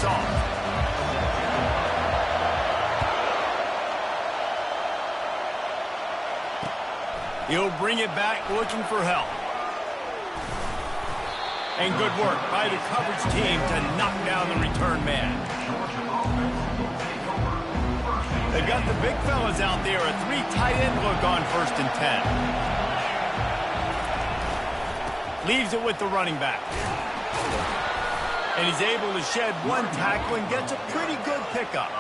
this off. He'll bring it back looking for help. And good work by the coverage team to knock down the return man. They've got the big fellas out there. A 3 tight end look on 1st and 10. Leaves it with the running back. And he's able to shed 1 tackle and gets a pretty good pickup.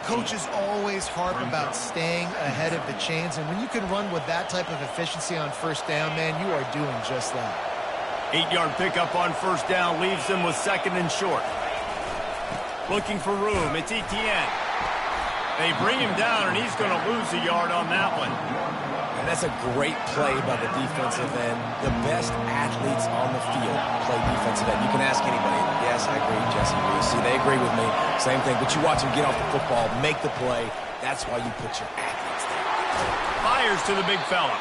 Coaches always harp about staying ahead of the chains, and when you can run with that type of efficiency on 1st down, man, you are doing just that. 8-yard pickup on 1st down leaves them with 2nd and short. Looking for room. It's Etienne. They bring him down, and he's going to lose a yard on that one. And that's a great play by the defensive end. The best athletes on the field play defensive end. You can ask anybody. Yes, I agree, Jesse. See, they agree with me. Same thing. But you watch them get off the football, make the play. That's why you put your athletes there. Fires to the big fella.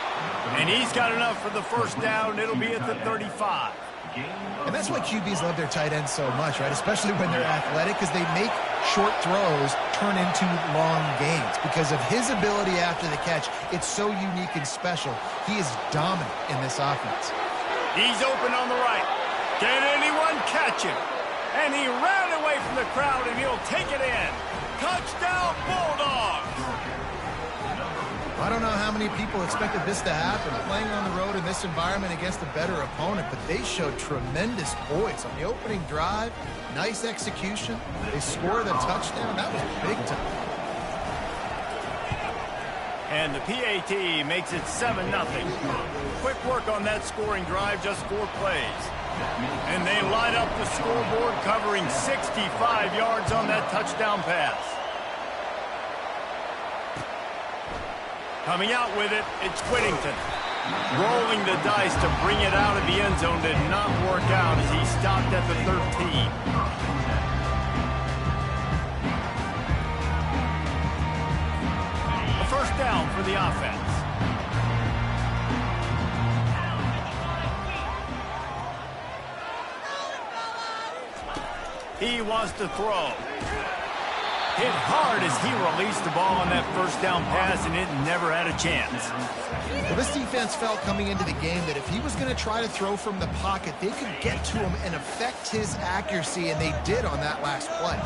And he's got enough for the 1st down. It'll be at the 35. And that's why QBs love their tight ends so much, right? Especially when they're athletic, because they make short throws turn into long gains. Because of his ability after the catch, it's so unique and special. He is dominant in this offense. He's open on the right. Can anyone catch him? And he ran away from the crowd, and he'll take it in. Touchdown, Bulldogs! I don't know how many people expected this to happen, playing on the road in this environment against a better opponent, but they showed tremendous poise on the opening drive. Nice execution. They scored a touchdown. That was big time. And the PAT makes it 7-0. Quick work on that scoring drive, just 4 plays. And they light up the scoreboard, covering 65 yards on that touchdown pass. Coming out with it, it's Whittington. Rolling the dice to bring it out of the end zone did not work out as he stopped at the 13. A 1st down for the offense. He wants to throw. Hit hard as he released the ball on that 1st down pass, and it never had a chance. Well, this defense felt coming into the game that if he was going to try to throw from the pocket, they could get to him and affect his accuracy, and they did on that last play.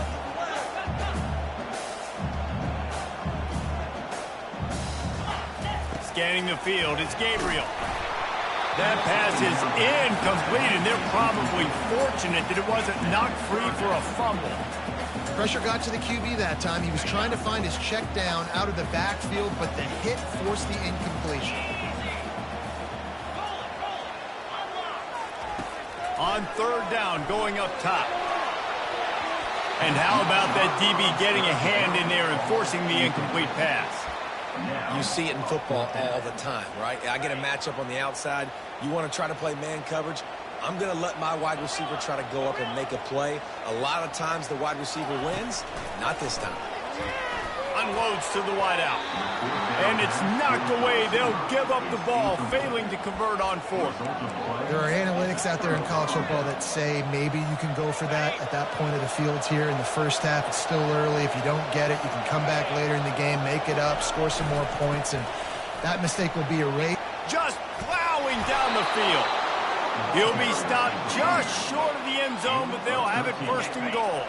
Scanning the field, it's Gabriel. That pass is incomplete, and they're probably fortunate that it wasn't knocked free for a fumble. Pressure got to the QB that time. He was trying to find his check down out of the backfield, but the hit forced the incompletion. On 3rd down, going up top. And how about that DB getting a hand in there and forcing the incomplete pass? You see it in football all the time, right? I get a matchup on the outside. You want to try to play man coverage? I'm going to let my wide receiver try to go up and make a play. A lot of times the wide receiver wins. Not this time. Unloads to the wideout. And it's knocked away. They'll give up the ball, failing to convert on 4th. There are analytics out there in college football that say maybe you can go for that at that point of the field here in the 1st half. It's still early. If you don't get it, you can come back later in the game, make it up, score some more points, and that mistake will be erased. Just plowing down the field. He'll be stopped just short of the end zone, but they'll have it 1st and goal.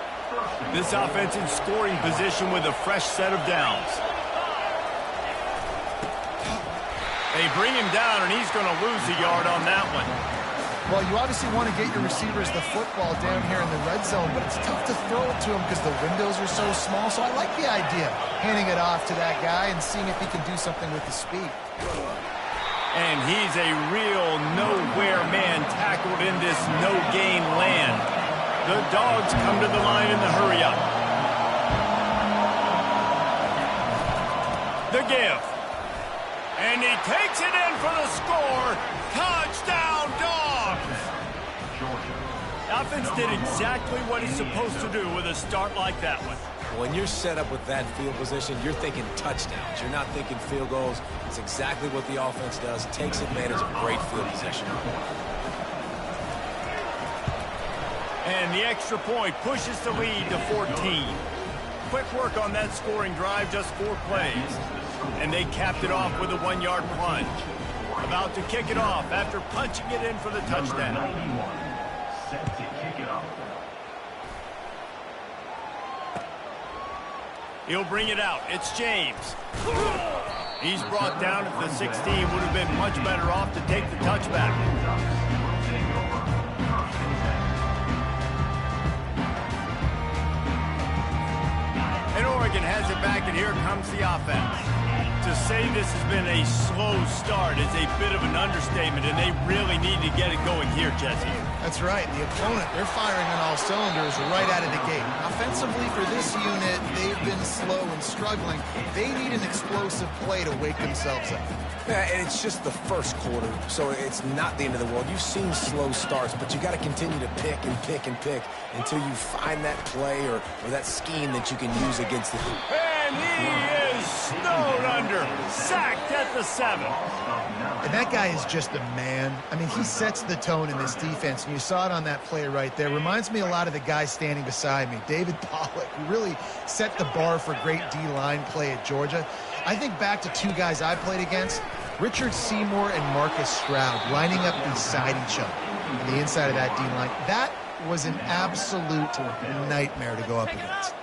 This offense in scoring position with a fresh set of downs. They bring him down, and he's going to lose a yard on that one. Well, you obviously want to get your receivers the football down here in the red zone, but it's tough to throw it to him because the windows are so small. So I like the idea, handing it off to that guy and seeing if he can do something with the speed. And he's a real nowhere man tackled in this no-gain land. The Dogs come to the line in the hurry-up. The give. And he takes it in for the score. Touchdown, Dogs! The offense did exactly what he's supposed to do with a start like that one. When you're set up with that field position, you're thinking touchdowns. You're not thinking field goals. It's exactly what the offense does. Takes advantage of great field position. And the extra point pushes the lead to 14. Quick work on that scoring drive, just 4 plays. And they capped it off with a 1-yard plunge. About to kick it off after punching it in for the touchdown. Set to kick it off. He'll bring it out. It's James. He's brought down at the 16. Would have been much better off to take the touchback. And Oregon has it back, and here comes the offense. To say this has been a slow start is a bit of an understatement, and they really need to get it going here, Jesse. That's right. The opponent, they're firing on all cylinders right out of the gate. Offensively for this unit, they've been slow and struggling. They need an explosive play to wake themselves up. Yeah, and it's just the first quarter, so it's not the end of the world. You've seen slow starts, but you got to continue to pick and pick and pick until you find that play or that scheme that you can use against the... And he is snowed under, sacked at the 7. And that guy is just a man. I mean, he sets the tone in this defense, and you saw it on that play right there. Reminds me a lot of the guy standing beside me, David Pollock, who really set the bar for great D-line play at Georgia. I think back to 2 guys I played against, Richard Seymour and Marcus Stroud, lining up beside each other on the inside of that D-line. That was an absolute nightmare to go up against.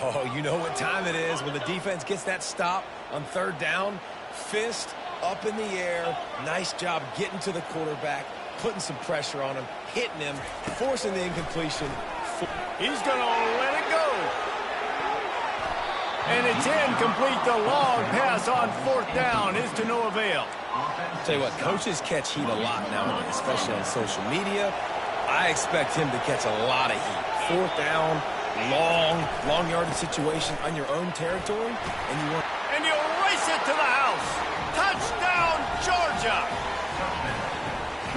Oh, you know what time it is when the defense gets that stop on 3rd down. Fist up in the air. Nice job getting to the quarterback, putting some pressure on him, hitting him, forcing the incompletion. He's going to let it go. And it's incomplete. The long pass on 4th down is to no avail. Tell you what, coaches catch heat a lot nowadays, especially on social media. I expect him to catch a lot of heat. 4th down. Long yardage situation on your own territory, and you'll race it to the house. Touchdown, Georgia!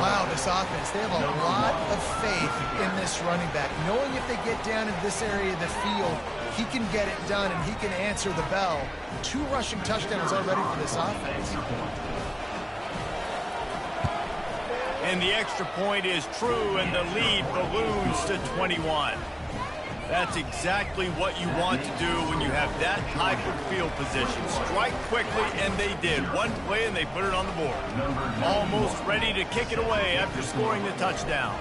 Wow, this offense, they have a lot of faith in this running back, knowing if they get down in this area of the field, he can get it done and he can answer the bell. 2 rushing touchdowns already for this offense. And the extra point is true, and the lead balloons to 21. That's exactly what you want to do when you have that type of field position. Strike quickly, and they did. 1 play, and they put it on the board. Almost ready to kick it away after scoring the touchdown.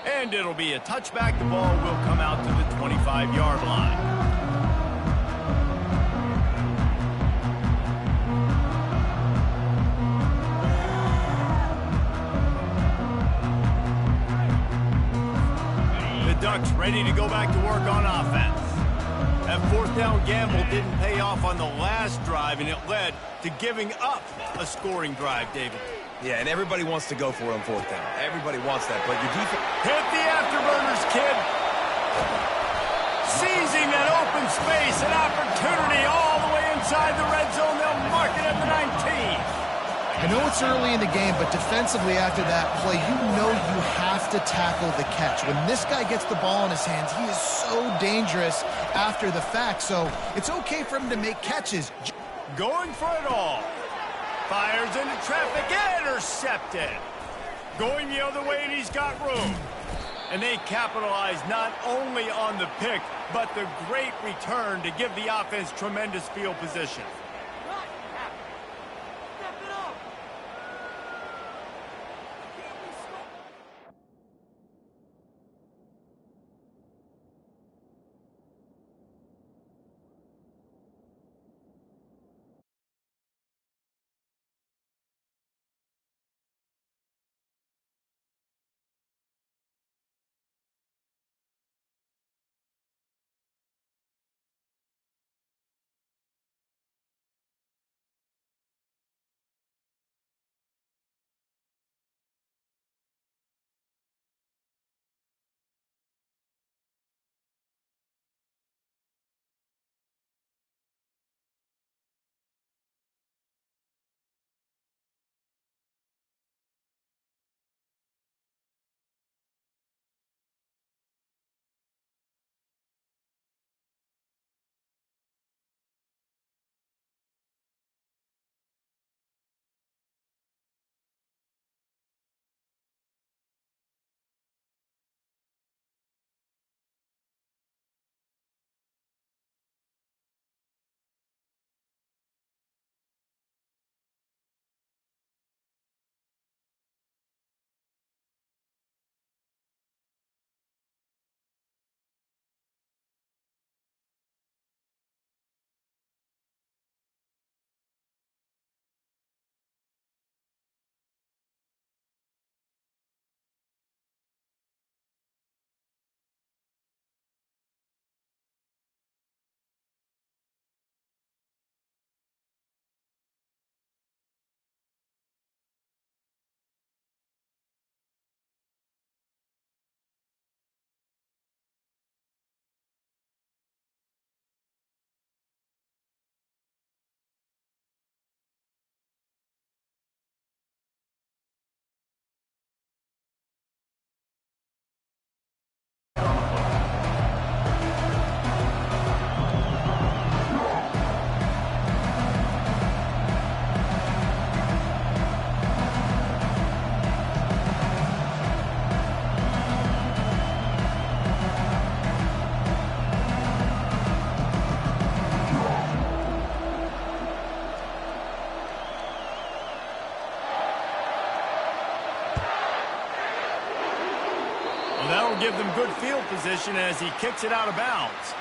And it'll be a touchback. The ball will come out to the 25-yard line. Ducks ready to go back to work on offense. That 4th down gamble didn't pay off on the last drive, and it led to giving up a scoring drive, David. Yeah, and everybody wants to go for it on 4th down. Everybody wants that, but your defense... Hit the afterburners, kid. Seizing that open space, an opportunity all the way inside the red zone. They'll mark it at the 19. I know it's early in the game, but defensively after that play, you know you have to tackle the catch. When this guy gets the ball in his hands, he is so dangerous after the fact, so it's okay for him to make catches. Going for it all. Fires into traffic, intercepted. Going the other way, and he's got room. And they capitalize not only on the pick, but the great return to give the offense tremendous field position. Well, that'll give them good field position as he kicks it out of bounds.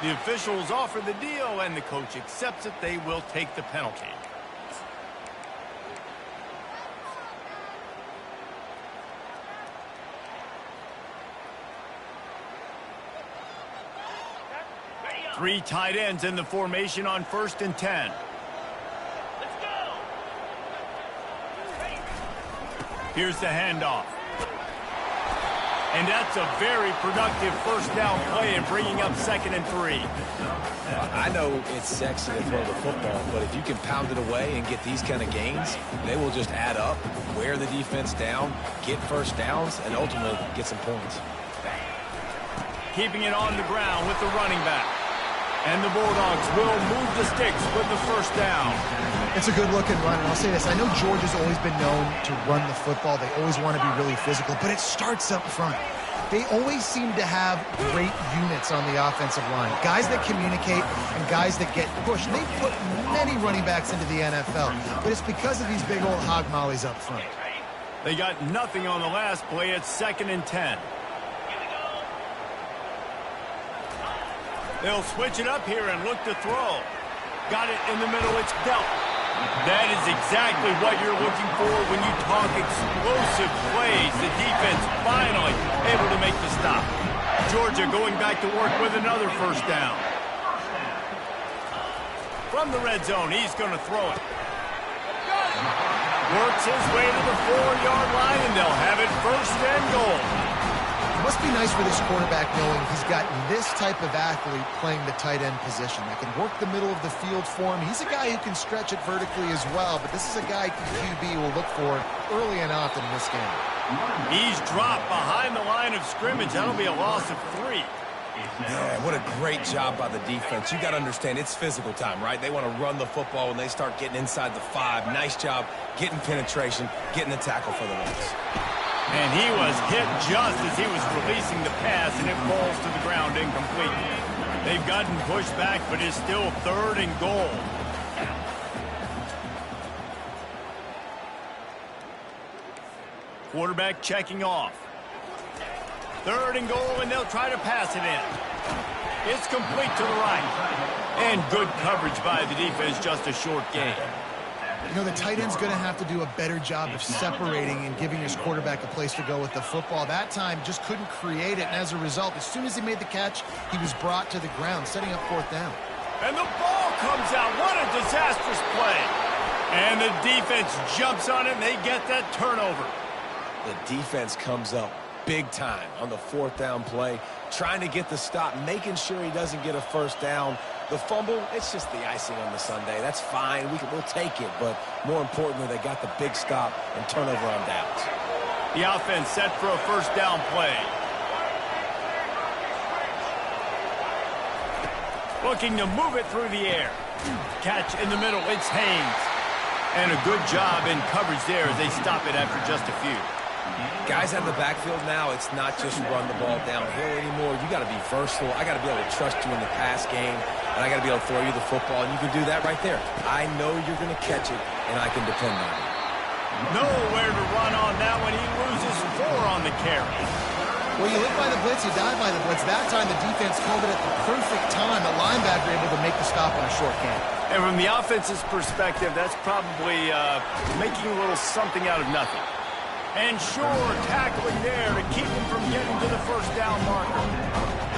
The officials offer the deal, and the coach accepts it. They will take the penalty. Three tight ends in the formation on 1st and 10. Here's the handoff. And that's a very productive first down play and bringing up 2nd and 3. I know it's sexy to throw the football, but if you can pound it away and get these kind of gains, they will just add up, wear the defense down, get first downs, and ultimately get some points. Keeping it on the ground with the running back. And the Bulldogs will move the sticks with the first down. It's a good-looking run, and I'll say this. I know Georgia's always been known to run the football. They always want to be really physical, but it starts up front. They always seem to have great units on the offensive line. Guys that communicate and guys that get pushed. They put many running backs into the NFL, but it's because of these big old hog mollies up front. They got nothing on the last play. It's 2nd and 10. They'll switch it up here and look to throw. Got it in the middle. It's dealt. That is exactly what you're looking for when you talk explosive plays. The defense finally able to make the stop. Georgia going back to work with another first down. From the red zone, he's going to throw it. Works his way to the 4-yard line, and they'll have it 1st and goal. Must be nice for this quarterback knowing he's got this type of athlete playing the tight end position that can work the middle of the field for him. He's a guy who can stretch it vertically as well, but this is a guy QB will look for early and often in this game. He's dropped behind the line of scrimmage. That'll be a loss of 3. Yeah, what a great job by the defense. You got to understand, it's physical time, right? They want to run the football when they start getting inside the 5. Nice job getting penetration, getting the tackle for the loss. And he was hit just as he was releasing the pass, and it falls to the ground incomplete. They've gotten pushed back, but it's still 3rd and goal. Quarterback checking off. 3rd and goal, and they'll try to pass it in. It's complete to the right. And good coverage by the defense, just a short gain. You know, the tight end's going to have to do a better job of separating and giving his quarterback a place to go with the football. That time just couldn't create it, and as a result, as soon as he made the catch, he was brought to the ground, setting up 4th down. And the ball comes out. What a disastrous play. And the defense jumps on it, and they get that turnover. The defense comes up big time on the 4th down play, trying to get the stop, making sure he doesn't get a first down. The fumble, it's just the icing on the sundae. That's fine. We'll take it. But more importantly, they got the big stop and turnover on downs. The offense set for a first down play. Looking to move it through the air. Catch in the middle. It's Haynes. And a good job in coverage there as they stop it after just a few. Guys out of the backfield now, it's not just run the ball downhill anymore. You got to be versatile. I got to be able to trust you in the pass game, and I got to be able to throw you the football, and you can do that right there. I know you're going to catch it, and I can depend on it. Nowhere to run on that one. He loses 4 on the carry. Well, you live by the blitz, you die by the blitz. That time the defense called it at the perfect time. The linebacker able to make the stop on a short gain. And from the offense's perspective, that's probably making a little something out of nothing. And sure, tackling there to keep him from getting to the first down marker.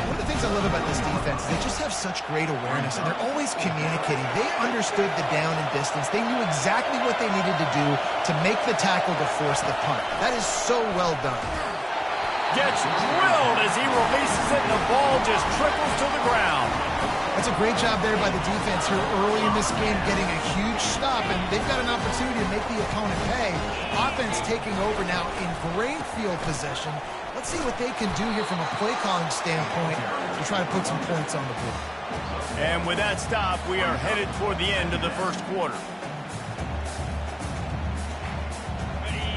One of the things I love about this defense is they just have such great awareness, and they're always communicating. They understood the down and distance. They knew exactly what they needed to do to make the tackle to force the punt. That is so well done. Gets drilled as he releases it, and the ball just trickles to the ground. That's a great job there by the defense here early in this game, getting a huge stop, and they've got an opportunity to make the opponent pay. Offense taking over now in great field possession. Let's see what they can do here from a play-calling standpoint to try to put some points on the board. And with that stop, we are headed toward the end of the first quarter.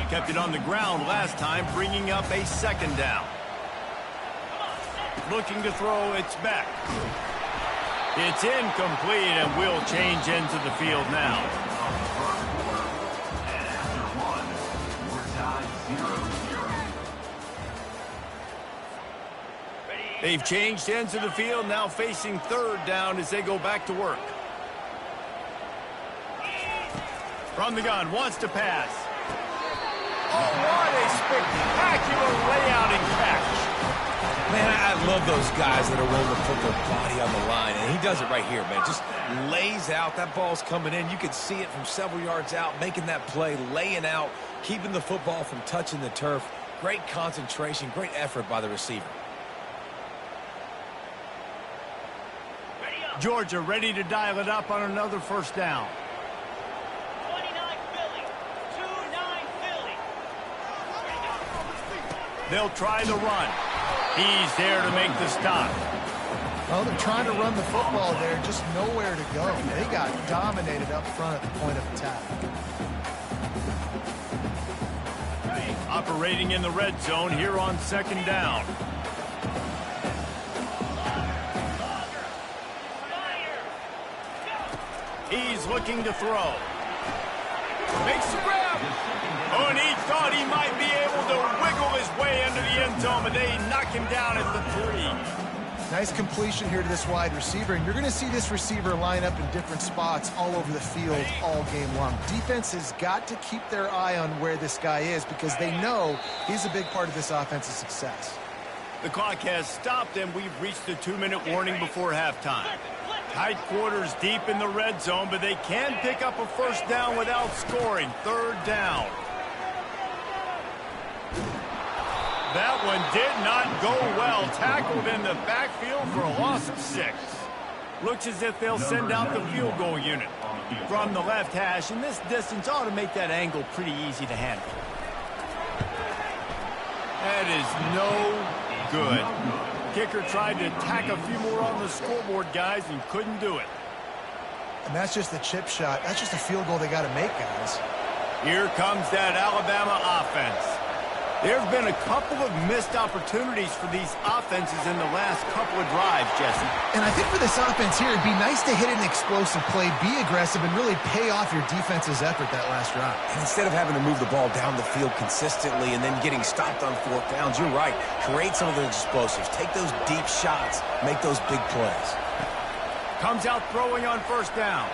Kept it on the ground last time, bringing up a 2nd down. Looking to throw, it's back. It's incomplete, and will change into the field now. They've changed ends of the field, now facing third down as they go back to work. From the gun, wants to pass. Oh, what a spectacular layout and catch. Man, I love those guys that are willing to put their body on the line, and he does it right here, man. Just lays out. That ball's coming in. You can see it from several yards out, making that play, laying out, keeping the football from touching the turf. Great concentration, great effort by the receiver. Georgia ready to dial it up on another first down. 29 Philly. 2-9 Philly. They'll try the run. He's there to make the stop. Well, they're trying to run the football there, just nowhere to go. They got dominated up front at the point of attack. Operating in the red zone here on second down. He's looking to throw. Makes the grab. Oh, and he thought he might be able to wiggle his way into the end zone, but they knock him down at the 3. Nice completion here to this wide receiver, and you're going to see this receiver line up in different spots all over the field all game long. Defense has got to keep their eye on where this guy is because they know he's a big part of this offense's success. The clock has stopped, and we've reached the 2-minute warning before halftime. Tight quarters deep in the red zone, but they can pick up a first down without scoring. Third down. That one did not go well. Tackled in the backfield for a loss of 6. Looks as if they'll send out the field goal unit from the left hash, and this distance ought to make that angle pretty easy to handle. That is no good. Kicker tried to tack a few more on the scoreboard, guys, and couldn't do it. And that's just a chip shot. That's just a field goal they got to make, guys. Here comes that Alabama offense. There have been a couple of missed opportunities for these offenses in the last couple of drives, Jesse. And I think for this offense here, it'd be nice to hit an explosive play, be aggressive, and really pay off your defense's effort that last drive. And instead of having to move the ball down the field consistently and then getting stopped on 4th downs, you're right. Create some of those explosives. Take those deep shots. Make those big plays. Comes out throwing on first down.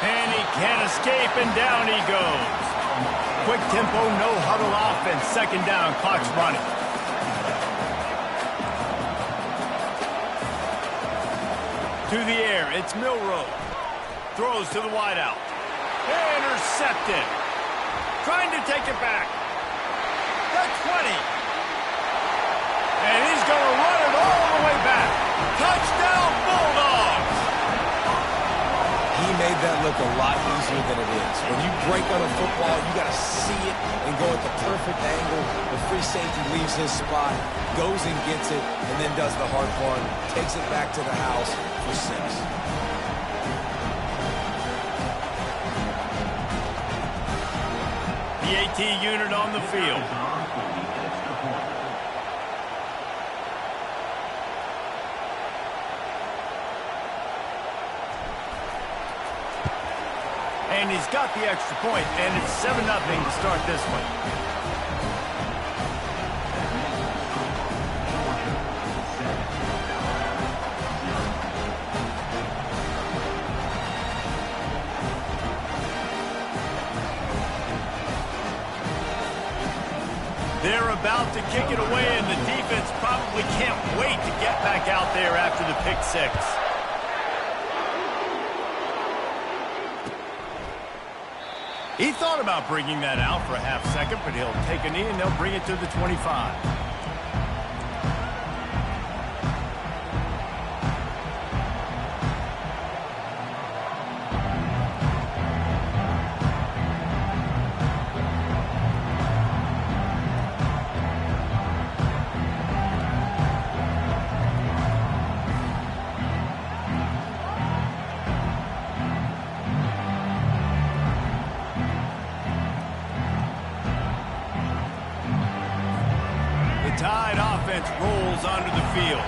And he can't escape, and down he goes. Quick tempo, no huddle offense. Second down, clock's running. To the air, it's Milroe. Throws to the wideout. Intercepted. Trying to take it back. The 20. And he's going to run it all the way back. Touchdown, Bulldogs. He made that look a lot easier than it is. When you break on a football, you got to see it and go at the perfect angle. The free safety leaves his spot, goes and gets it, and then does the hard part, takes it back to the house for 6. The AT unit on the field. And he's got the extra point, and it's 7-0 to start this one. They're about to kick it away, and the defense probably can't wait to get back out there after the pick 6. He thought about bringing that out for a half second, but he'll take a knee and they'll bring it to the 25. Tide offense rolls onto the field.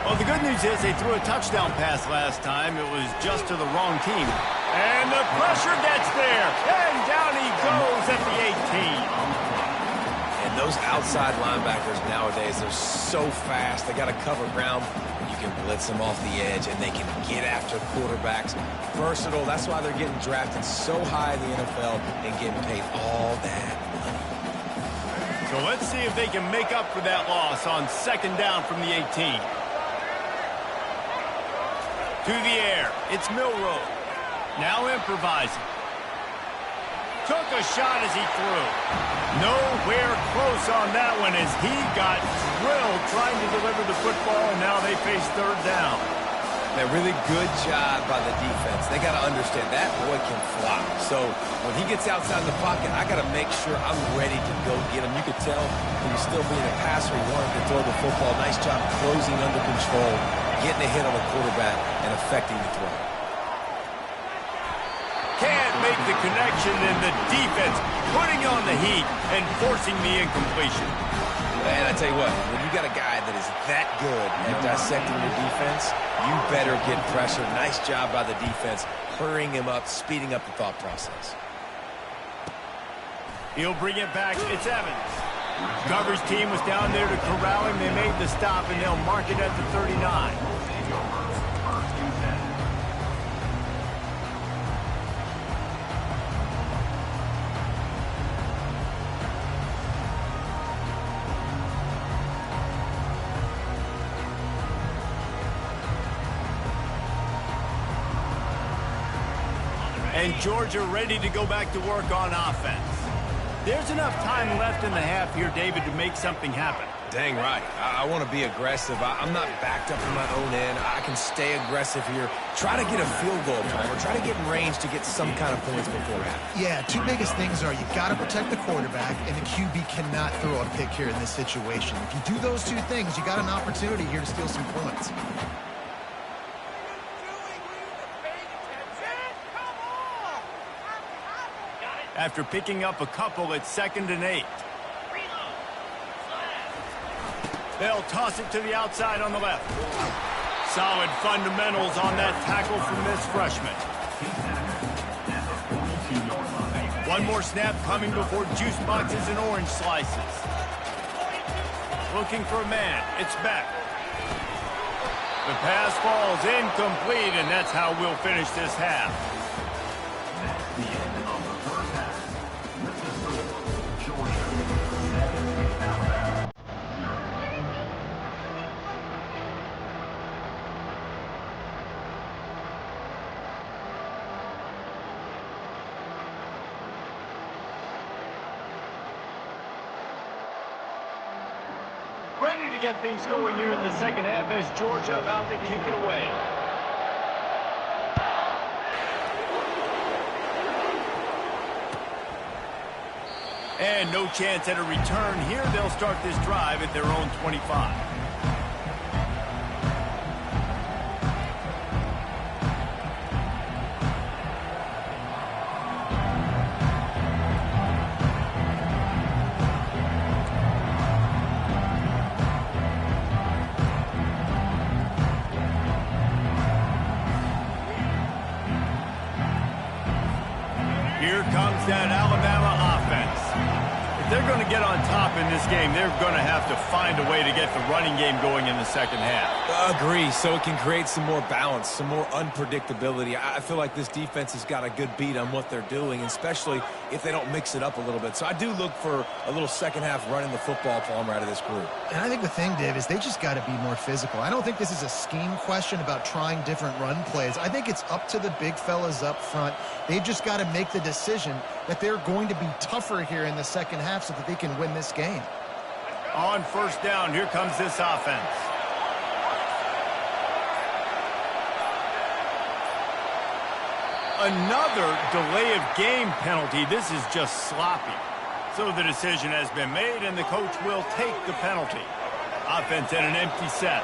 Well, the good news is they threw a touchdown pass last time. It was just to the wrong team. And the pressure gets there. And down he goes at the 18. And Those outside linebackers nowadays, they're so fast. They got to cover ground. You can blitz them off the edge, and they can get after quarterbacks. Versatile. That's why they're getting drafted so high in the NFL and getting paid all that money. So let's see if they can make up for that loss on second down from the 18. To the air. It's Milroe. Now improvising. Took a shot as he threw. Nowhere close on that one as he got drilled trying to deliver the football, and now they face third down. A really good job by the defense. They got to understand that boy can fly. So when he gets outside the pocket, I got to make sure I'm ready to go get him. You could tell he was still being a passer. He wanted to throw the football. Nice job closing under control, getting a hit on the quarterback, and affecting the throw. Can't make the connection, and the defense putting on the heat and forcing the incompletion. And I tell you what, when you got a guy that is that good at dissecting your defense, you better get pressure. Nice job by the defense, hurrying him up, speeding up the thought process. He'll bring it back. It's Evans. Coverage team was down there to corral him. They made the stop, and they'll mark it at the 39. And Georgia ready to go back to work on offense. There's enough time left in the half here, David, to make something happen. Dang right. I want to be aggressive. I'm not backed up in my own end. I can stay aggressive here. Try to get a field goal, Palmer. Try to get in range to get some kind of points before half. Yeah, two biggest things are you got to protect the quarterback, and the QB cannot throw a pick here in this situation. If you do those two things, you got an opportunity here to steal some points. After picking up a couple, it's 2nd and 8. They'll toss it to the outside on the left. Solid fundamentals on that tackle from this freshman. One more snap coming before juice boxes and orange slices. Looking for a man. It's Beck. The pass falls incomplete, and that's how we'll finish this half. Ready to get things going here in the second half as Georgia about to kick it away. And no chance at a return here. They'll start this drive at their own 25. Here comes that Alabama offense. If they're going to get on top in this game, they're going to have to find a way to get the running game going in the second half. Agree, so it can create some more balance, some more unpredictability. I feel like this defense has got a good beat on what they're doing, especially if they don't mix it up a little bit. So I do look for a little second half running the football, Palmer, out of this group. And I think the thing, Dave, is they just got to be more physical. I don't think this is a scheme question about trying different run plays. I think it's up to the big fellas up front. They've just got to make the decision that they're going to be tougher here in the second half so that they can win this game. On first down, here comes this offense. Another delay of game penalty. This is just sloppy. So the decision has been made, and the coach will take the penalty. Offense at an empty set.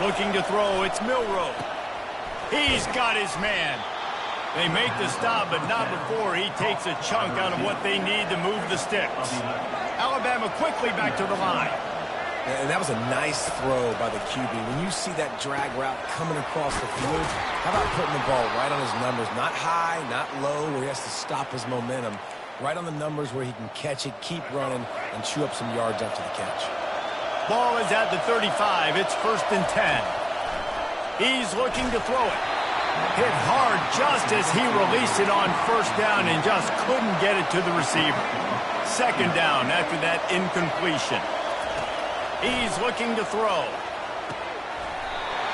Looking to throw, it's Milroe. He's got his man. They make the stop, but not before he takes a chunk out of what they need to move the sticks. Alabama quickly back to the line. And that was a nice throw by the QB. When you see that drag route coming across the field, how about putting the ball right on his numbers? Not high, not low, where he has to stop his momentum. Right on the numbers where he can catch it, keep running, and chew up some yards after the catch. Ball is at the 35. It's 1st and 10. He's looking to throw it. Hit hard just as he released it on 1st down and just couldn't get it to the receiver. 2nd down after that incompletion. He's looking to throw.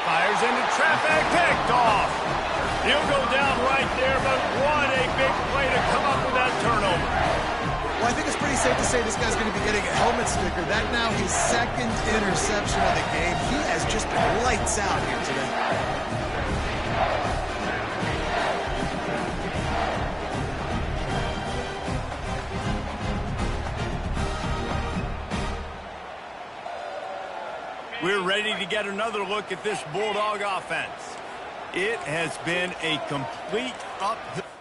Fires into traffic, picked off. He'll go down right there, but what a big play to come up with that turnover. Well, I think it's pretty safe to say this guy's going to be getting a helmet sticker. That now his 2nd interception of the game. He has just been lights out here today. We're ready to get another look at this Bulldog offense. It has been a complete uphill.